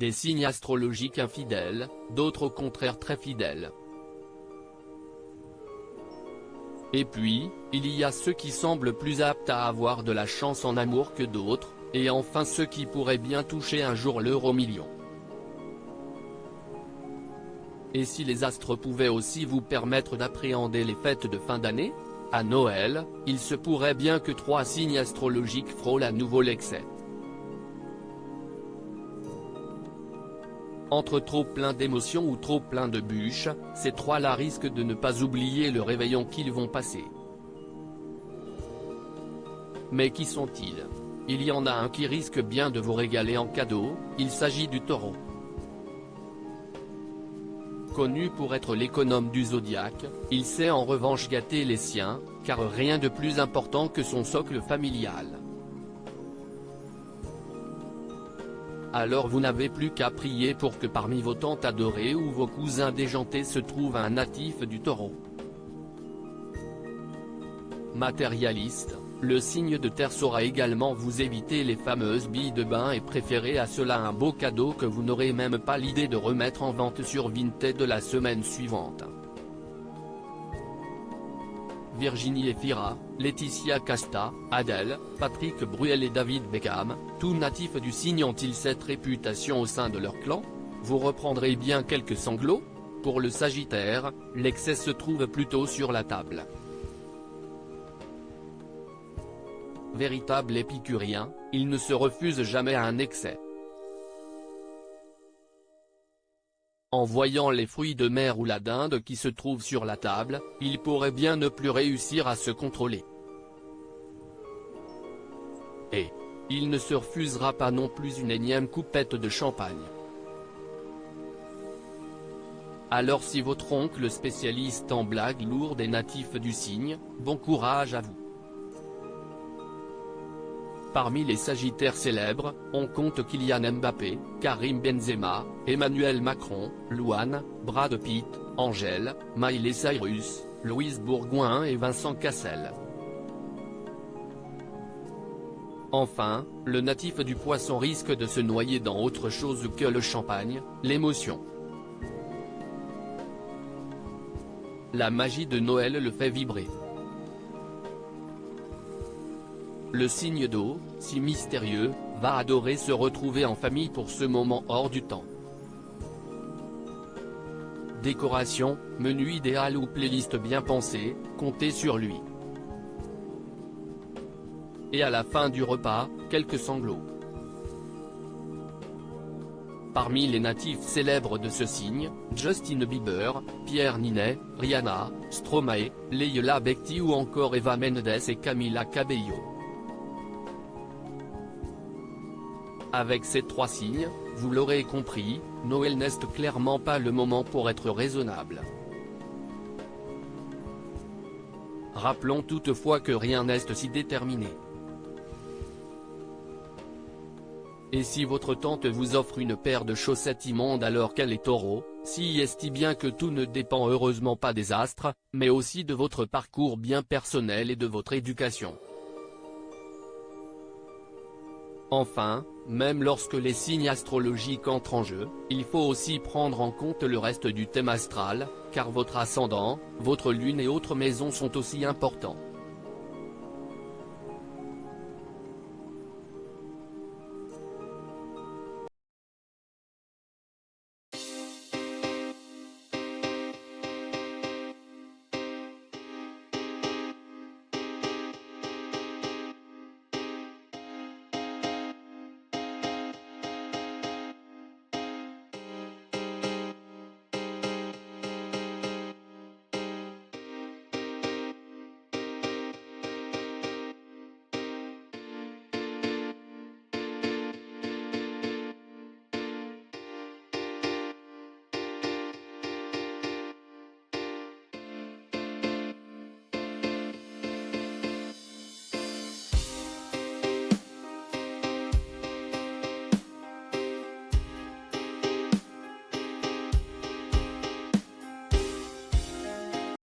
des signes astrologiques infidèles, d'autres au contraire très fidèles. Et puis, il y a ceux qui semblent plus aptes à avoir de la chance en amour que d'autres, et enfin ceux qui pourraient bien toucher un jour l'euro-million. Et si les astres pouvaient aussi vous permettre d'appréhender les fêtes de fin d'année ? À Noël, il se pourrait bien que 3 signes astrologiques frôlent à nouveau l'excès. Entre trop plein d'émotions ou trop plein de bûches, ces 3-là risquent de ne pas oublier le réveillon qu'ils vont passer. Mais qui sont-ils ? Il y en a un qui risque bien de vous régaler en cadeau, il s'agit du Taureau. Connu pour être l'économe du zodiaque, il sait en revanche gâter les siens, car rien de plus important que son socle familial. Alors vous n'avez plus qu'à prier pour que parmi vos tantes adorées ou vos cousins déjantés se trouve un natif du Taureau. Matérialiste, le signe de terre saura également vous éviter les fameuses billes de bain et préférer à cela un beau cadeau que vous n'aurez même pas l'idée de remettre en vente sur Vinted la semaine suivante. Virginie Efira, Laetitia Casta, Adèle, Patrick Bruel et David Beckham, tous natifs du signe ont-ils cette réputation au sein de leur clan ? Vous reprendrez bien quelques sanglots ? Pour le Sagittaire, l'excès se trouve plutôt sur la table. Véritable épicurien, il ne se refuse jamais à un excès. En voyant les fruits de mer ou la dinde qui se trouvent sur la table, il pourrait bien ne plus réussir à se contrôler. Et il ne se refusera pas non plus une énième coupette de champagne. Alors si votre oncle spécialiste en blagues lourdes est natif du signe, bon courage à vous. Parmi les Sagittaires célèbres, on compte Kylian Mbappé, Karim Benzema, Emmanuel Macron, Louane, Brad Pitt, Angèle, Miley Cyrus, Louise Bourgoin et Vincent Cassel. Enfin, le natif du Poisson risque de se noyer dans autre chose que le champagne, l'émotion. La magie de Noël le fait vibrer. Le signe d'eau, si mystérieux, va adorer se retrouver en famille pour ce moment hors du temps. Décoration, menu idéal ou playlist bien pensée, comptez sur lui. Et à la fin du repas, quelques sanglots. Parmi les natifs célèbres de ce signe, Justin Bieber, Pierre Ninet, Rihanna, Stromae, Leila Bekti ou encore Eva Mendes et Camila Cabello. Avec ces 3 signes, vous l'aurez compris, Noël n'est clairement pas le moment pour être raisonnable. Rappelons toutefois que rien n'est si déterminé. Et si votre tante vous offre une paire de chaussettes immondes alors qu'elle est Taureau, si est bien que tout ne dépend heureusement pas des astres, mais aussi de votre parcours bien personnel et de votre éducation. Enfin, même lorsque les signes astrologiques entrent en jeu, il faut aussi prendre en compte le reste du thème astral, car votre ascendant, votre lune et autres maisons sont aussi importants.